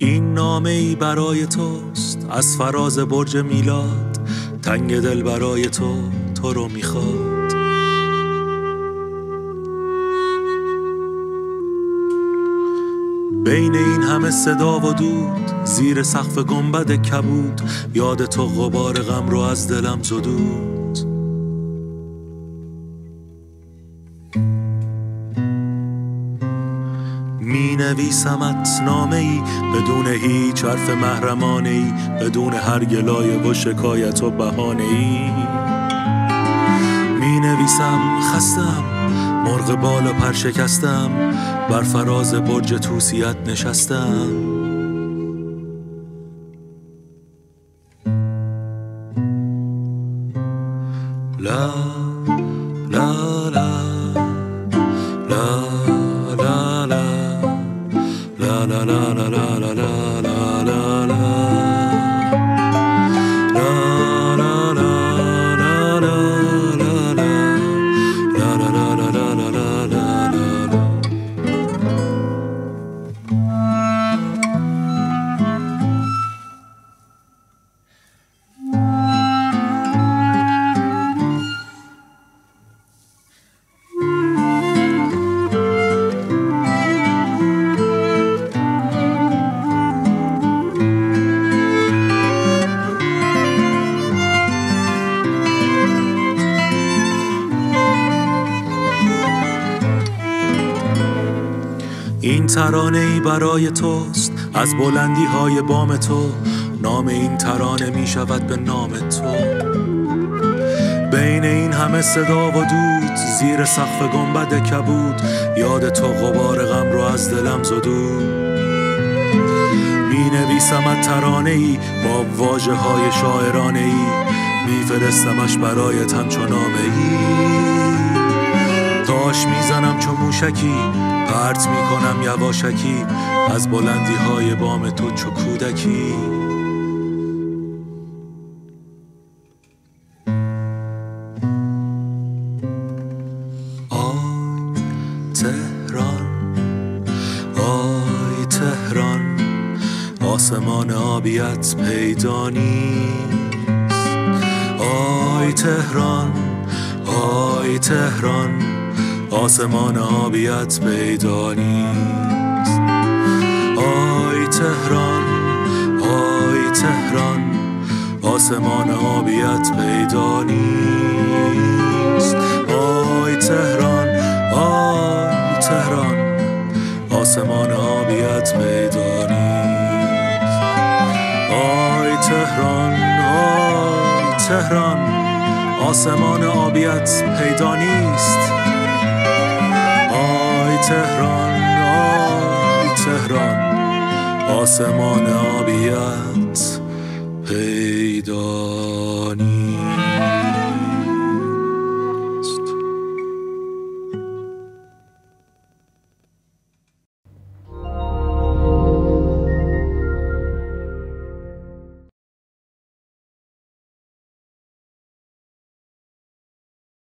این نامه ای برای توست از فراز برج میلاد، تنگ دل برای تو رو میخواد. بین این همه صدا و دود، زیر سقف گنبد کبود، یاد تو غبار غم رو از دلم زدود. می نویسمت نامه ای بدون هیچ حرف محرمانه ای، بدون هر گلایه و شکایت و بهانه ای. می نویسم خستم، مرغ بال و پر شکستم، بر فراز برج توسیت نشستم. لا لا لا لا لا لا لا لا لا لا لا لا لا لا. این ترانه ای برای توست از بلندی های بام تو، نام این ترانه می شود به نام تو. بین این همه صدا و دود، زیر سقف گنبد کبود، یاد تو غبار غم رو از دلم زدود. می نویسمت ترانه ای با واژه های شاعرانه ای، می فرستمش برایت همچون نامه ای. تاش میزنم چو موشکی، پرت میکنم یواشکی، از بلندی های بام تو چو کودکی. آی تهران، آی تهران، آسمان آبیت پیدا نیست. آی تهران، آی تهران، آسمان آبیت پیدا نیست. آی تهران، آی تهران، آسمان آبیت پیدا نیست. آی تهران، آی تهران، آسمان آبیت پیدا نیست. آی تهران، آی تهران، آسمان آبیت پیدا نیست. تهران، آی تهران، آسمان آبیت پیدا نیست.